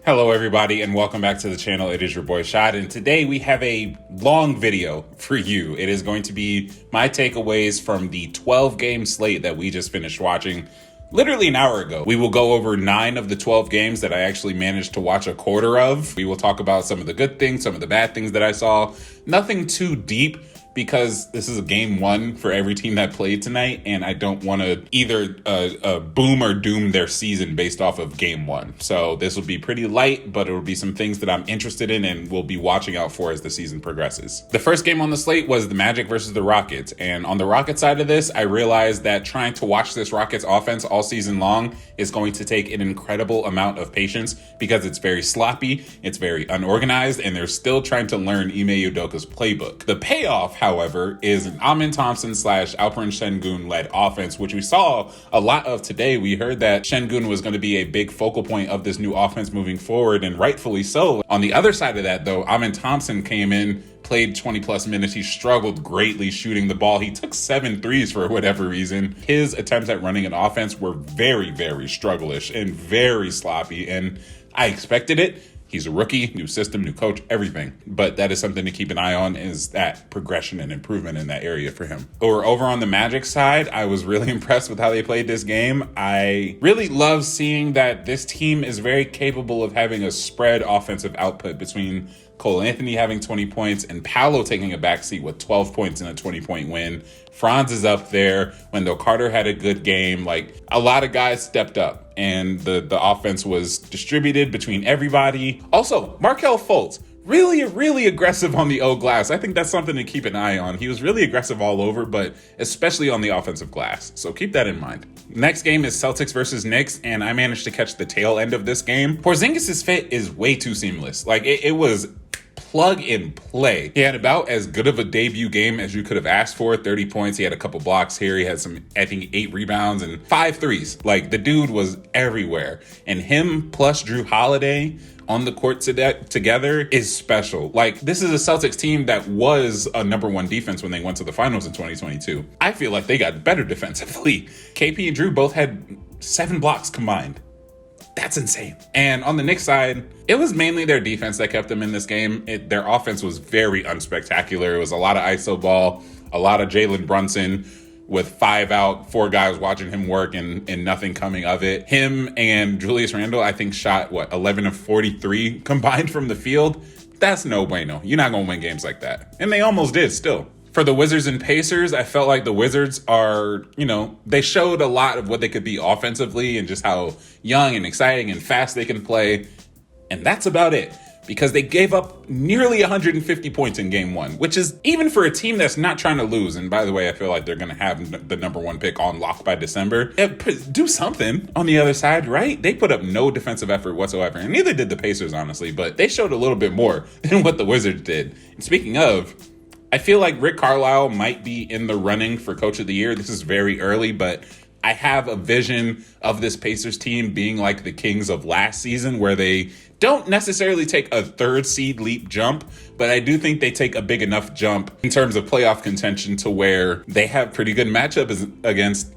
Hello everybody and welcome back to the channel. It is your boy Shad, and today we have a long video for you. It is going to be my takeaways from the 12-game slate that we just finished watching literally an hour ago. We will go over 9 of the 12 games that I actually managed to watch a quarter of. We will talk about some of the good things, some of the bad things that I saw. Nothing too deep, because this is a game 1 for every team that played tonight, and I don't want to either boom or doom their season based off of game 1. So this will be pretty light, but it will be some things that I'm interested in and will be watching out for as the season progresses. The first game on the slate was the Magic versus the Rockets, and on the Rockets side of this, I realized that trying to watch this Rockets offense all season long is going to take an incredible amount of patience because it's very sloppy, it's very unorganized, and they're still trying to learn Ime Udoka's playbook. The payoff, however, is an Amin Thompson / Alperen Şengün led offense, which we saw a lot of today. We heard that Şengün was going to be a big focal point of this new offense moving forward, and rightfully so. On the other side of that, though, Amin Thompson came in, played 20 plus minutes. He struggled greatly shooting the ball. He took 7 threes for whatever reason. His attempts at running an offense were very, very struggleish and very sloppy, and I expected it. He's a rookie, new system, new coach, everything. But that is something to keep an eye on, is that progression and improvement in that area for him. Or over on the Magic side, I was really impressed with how they played this game. I really love seeing that this team is very capable of having a spread offensive output between Cole Anthony having 20 points and Paolo taking a backseat with 12 points in a 20-point win. Franz is up there. Wendell Carter had a good game. Like, a lot of guys stepped up, and the offense was distributed between everybody. Also, Markelle Fultz, really aggressive on the O glass. I think that's something to keep an eye on. He was really aggressive all over, but especially on the offensive glass. So keep that in mind. Next game is Celtics versus Knicks, and I managed to catch the tail end of this game. Porzingis' fit is way too seamless. Like, it was plug and play. He had about as good of a debut game as you could have asked for. 30 points. He had a couple blocks here. He had some, I think, 8 rebounds and 5 threes. Like, the dude was everywhere. And him plus Drew Holiday on the court together is special. Like, this is a Celtics team that was a #1 defense when they went to the finals in 2022. I feel like they got better defensively. KP and Drew both had 7 blocks combined. That's insane. And on the Knicks side, it was mainly their defense that kept them in this game. Their offense was very unspectacular. It was a lot of ISO ball, a lot of Jalen Brunson with 5 out, 4 guys watching him work and nothing coming of it. Him and Julius Randle, I think, shot, 11 of 43 combined from the field. That's no bueno. You're not going to win games like that. And they almost did still. For the Wizards and Pacers, I felt like the Wizards are, they showed a lot of what they could be offensively and just how young and exciting and fast they can play. And that's about it, because they gave up nearly 150 points in game 1, which is, even for a team that's not trying to lose, and by the way, I feel like they're going to have the #1 pick on lock by December, do something on the other side, right? They put up no defensive effort whatsoever, and neither did the Pacers, honestly, but they showed a little bit more than what the Wizards did. And speaking of, I feel like Rick Carlisle might be in the running for Coach of the Year. This is very early, but I have a vision of this Pacers team being like the Kings of last season, where they don't necessarily take a 3rd seed leap jump, but I do think they take a big enough jump in terms of playoff contention to where they have pretty good matchups against,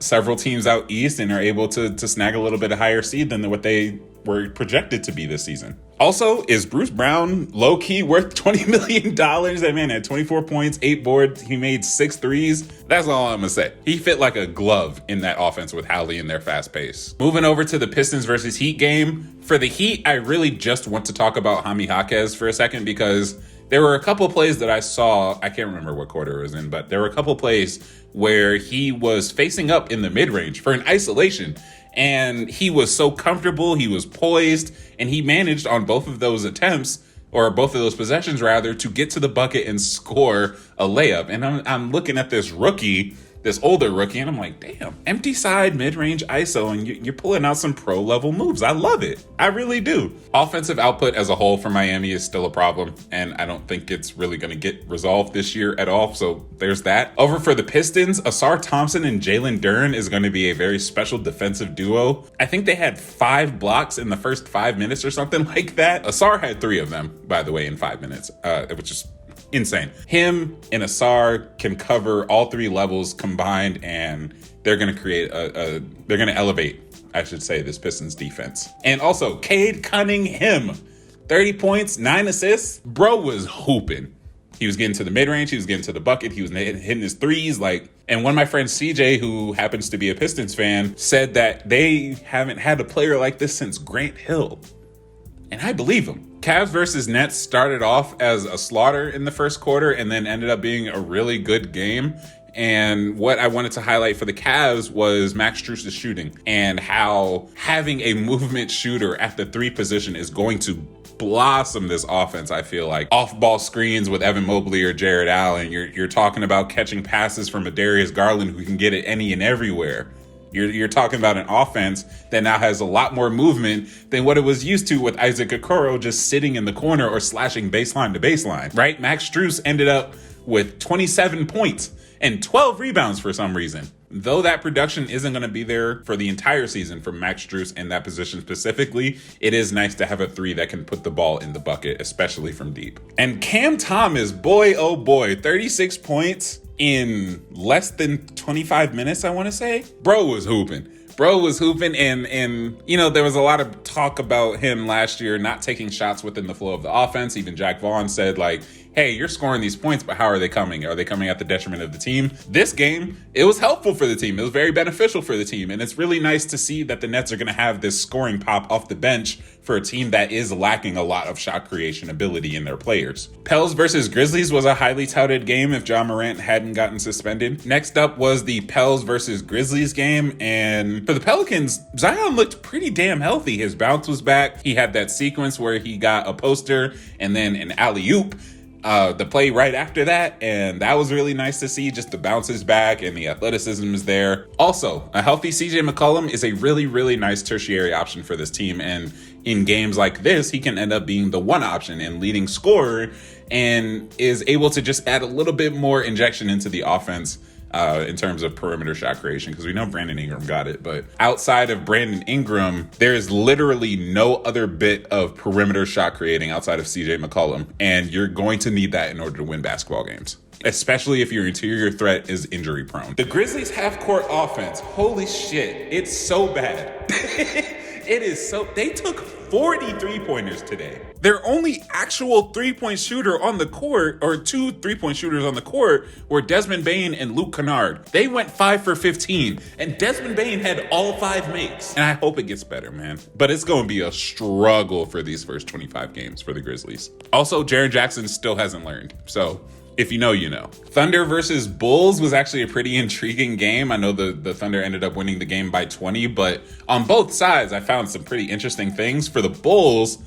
several teams out east, and are able to snag a little bit of higher seed than what they were projected to be this season. Also, is Bruce Brown low-key worth $20 million? That man had 24 points, 8 boards. He made 6 threes. That's all I'm going to say. He fit like a glove in that offense with Howley and their fast pace. Moving over to the Pistons versus Heat game. For the Heat, I really just want to talk about Jaime Jaquez for a second, because there were a couple plays that I saw. I can't remember what quarter it was in, but there were a couple plays where he was facing up in the mid-range for an isolation. And he was so comfortable, he was poised, and he managed on both of those attempts, or both of those possessions rather, to get to the bucket and score a layup. And I'm looking at this rookie, this older rookie, and I'm like, damn, empty side, mid-range ISO, and you're pulling out some pro-level moves. I love it. I really do. Offensive output as a whole for Miami is still a problem, and I don't think it's really going to get resolved this year at all, so there's that. Over for the Pistons, Ausar Thompson and Jalen Duren is going to be a very special defensive duo. I think they had 5 blocks in the first 5 minutes or something like that. Ausar had 3 of them, by the way, in 5 minutes, which is insane. Him and Ausar can cover all 3 levels combined, and they're going to create they're going to elevate I should say, this Pistons defense. And also, Cade Cunningham, 30 points, 9 assists. Bro was hooping. He was getting to the mid-range. He was getting to the bucket. He was hitting his threes. And one of my friends, CJ, who happens to be a Pistons fan, said that they haven't had a player like this since Grant Hill. And I believe him. Cavs versus Nets started off as a slaughter in the first quarter and then ended up being a really good game. And what I wanted to highlight for the Cavs was Max Strus's shooting and how having a movement shooter at the 3 position is going to blossom this offense. I feel like off-ball screens with Evan Mobley or Jared Allen. You're talking about catching passes from a Darius Garland who can get it any and everywhere. You're talking about an offense that now has a lot more movement than what it was used to with Isaac Okoro just sitting in the corner or slashing baseline to baseline, right? Max Strus ended up with 27 points and 12 rebounds for some reason. Though that production isn't going to be there for the entire season for Max Strus in that position specifically, it is nice to have a 3 that can put the ball in the bucket, especially from deep. And Cam Thomas, boy, oh boy, 36 points in less than 25 minutes, I want to say. Bro was hooping. And you know, there was a lot of talk about him last year not taking shots within the flow of the offense. Even Jack Vaughn said, like, hey, you're scoring these points, but how are they coming? Are they coming at the detriment of the team? This game, it was helpful for the team. It was very beneficial for the team. And it's really nice to see that the Nets are going to have this scoring pop off the bench for a team that is lacking a lot of shot creation ability in their players. Pels versus Grizzlies was a highly touted game if John Morant hadn't gotten suspended. Next up was the Pels versus Grizzlies game. And for the Pelicans, Zion looked pretty damn healthy. His bounce was back. He had that sequence where he got a poster and then an alley-oop. The play right after that, and that was really nice to see. Just the bounces back and the athleticism is there. Also, a healthy CJ McCollum is a really, really nice tertiary option for this team, and in games like this, he can end up being the one option and leading scorer and is able to just add a little bit more injection into the offense in terms of perimeter shot creation, because we know Brandon Ingram got it. But outside of Brandon Ingram, there is literally no other bit of perimeter shot creating outside of CJ McCollum. And you're going to need that in order to win basketball games, especially if your interior threat is injury prone. The Grizzlies half-court offense, holy shit, it's so bad. It is so, they took 40 3-pointers today. Their only actual 3-point shooter on the court, or 2 3-point shooters on the court, were Desmond Bane and Luke Kennard. They went 5 for 15, and Desmond Bane had all 5 makes. And I hope it gets better, man. But it's going to be a struggle for these first 25 games for the Grizzlies. Also, Jaren Jackson still hasn't learned. So if you know, you know. Thunder versus Bulls was actually a pretty intriguing game. I know the Thunder ended up winning the game by 20, but on both sides, I found some pretty interesting things. For the Bulls,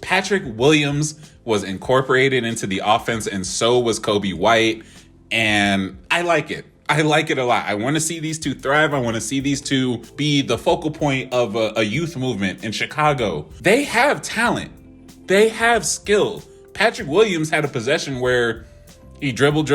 Patrick Williams was incorporated into the offense, and so was Kobe White, and I like it. I like it a lot. I want to see these two thrive. I want to see these two be the focal point of a youth movement in Chicago. They have talent. They have skill. Patrick Williams had a possession where he dribbled,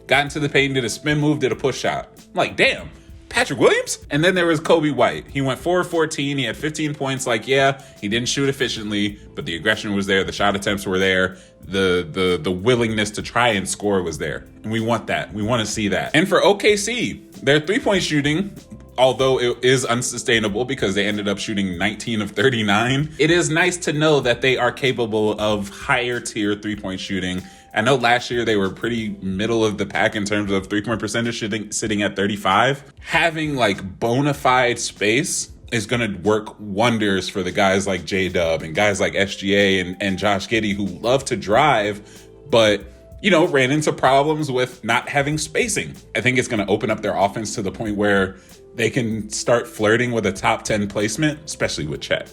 got into the paint, did a spin move, did a push shot. I'm like, damn, Patrick Williams? And then there was Kobe White. He went 4 of 14. He had 15 points. Like, yeah, he didn't shoot efficiently, but the aggression was there. The shot attempts were there. The willingness to try and score was there. And we want that. We want to see that. And for OKC, their 3-point shooting, although it is unsustainable because they ended up shooting 19 of 39, it is nice to know that they are capable of higher tier 3-point shooting. I know last year they were pretty middle of the pack in terms of 3-point percentage, sitting at 35. Having like bona fide space is going to work wonders for the guys like J-Dub and guys like SGA and Josh Giddey, who love to drive, but you know, ran into problems with not having spacing. I think it's going to open up their offense to the point where they can start flirting with a top 10 placement, especially with Chet.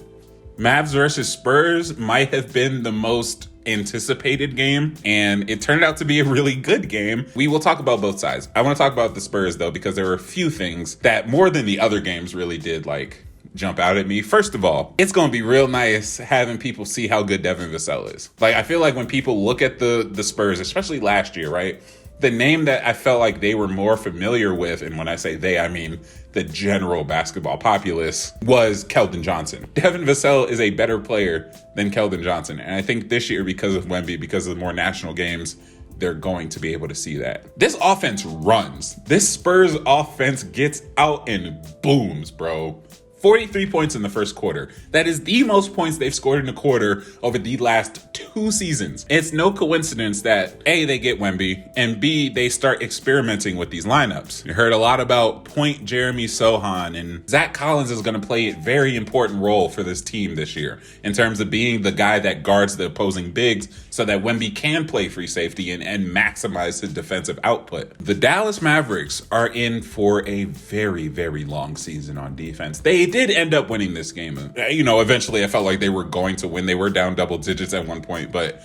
Mavs versus Spurs might have been the most anticipated game, and it turned out to be a really good game. We will talk about both sides. I want to talk about the Spurs, though, because there were a few things that more than the other games really did, like, jump out at me. First of all, it's going to be real nice having people see how good Devin Vassell is. Like, I feel like when people look at the Spurs, especially last year, right? The name that I felt like they were more familiar with, and when I say they, I mean the general basketball populace, was Keldon Johnson. Devin Vassell is a better player than Keldon Johnson. And I think this year, because of Wemby, because of the more national games, they're going to be able to see that. This offense runs. This Spurs offense gets out and booms, bro. 43 points in the first quarter. That is the most points they've scored in a quarter over the last 2 seasons. It's no coincidence that A, they get Wemby, and B, they start experimenting with these lineups. You heard a lot about point Jeremy Sohan, and Zach Collins is going to play a very important role for this team this year in terms of being the guy that guards the opposing bigs so that Wemby can play free safety and maximize his defensive output. The Dallas Mavericks are in for a very, very long season on defense. They did end up winning this game. Eventually I felt like they were going to win. They were down double digits at one point, but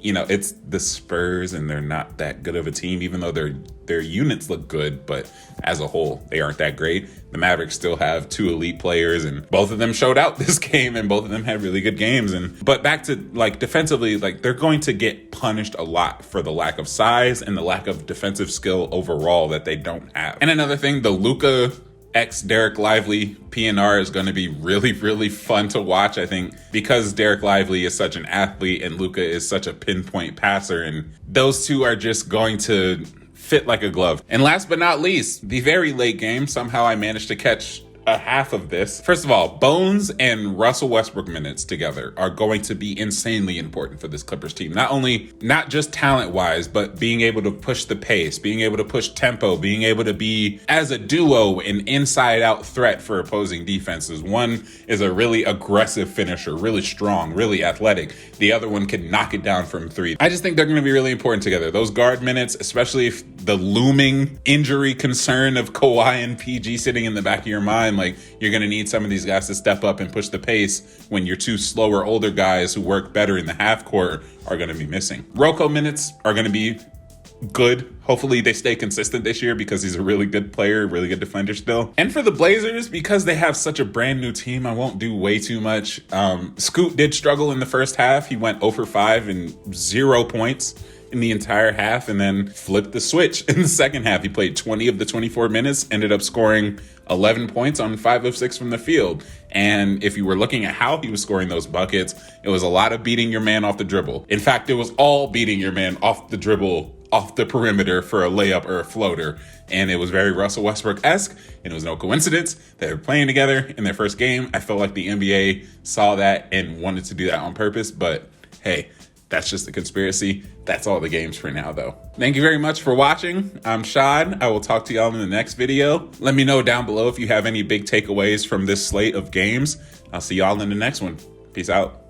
it's the Spurs and they're not that good of a team, even though their units look good, but as a whole, they aren't that great. The Mavericks still have 2 elite players, and both of them showed out this game, and both of them had really good games. But back to defensively, they're going to get punished a lot for the lack of size and the lack of defensive skill overall that they don't have. And another thing, the Luka X Derek Lively PNR is going to be really, really fun to watch. I think because Derek Lively is such an athlete and Luka is such a pinpoint passer, and those two are just going to fit like a glove. And last but not least, the very late game. Somehow I managed to catch a half of this. First of all, Bones and Russell Westbrook minutes together are going to be insanely important for this Clippers team. Not just talent-wise, but being able to push the pace, being able to push tempo, being able to be, as a duo, an inside-out threat for opposing defenses. One is a really aggressive finisher, really strong, really athletic. The other one can knock it down from 3. I just think they're going to be really important together. Those guard minutes, especially if the looming injury concern of Kawhi and PG sitting in the back of your mind, you're going to need some of these guys to step up and push the pace when your 2 slower, older guys who work better in the half court are going to be missing. Rocco minutes are going to be good. Hopefully they stay consistent this year because he's a really good player, really good defender still. And for the Blazers, because they have such a brand new team, I won't do way too much. Scoot did struggle in the first half. He went 0 for 5 and 0 points in the entire half, and then flipped the switch in the second half. He played 20 of the 24 minutes, ended up scoring 11 points on 5 of 6 from the field. And if you were looking at how he was scoring those buckets, it was a lot of beating your man off the dribble. In fact, it was all beating your man off the dribble, off the perimeter for a layup or a floater. And it was very Russell Westbrook-esque, and it was no coincidence they were playing together in their first game. I felt like the NBA saw that and wanted to do that on purpose, but hey, that's just a conspiracy. That's all the games for now, though. Thank you very much for watching. I'm Shad. I will talk to y'all in the next video. Let me know down below if you have any big takeaways from this slate of games. I'll see y'all in the next one. Peace out.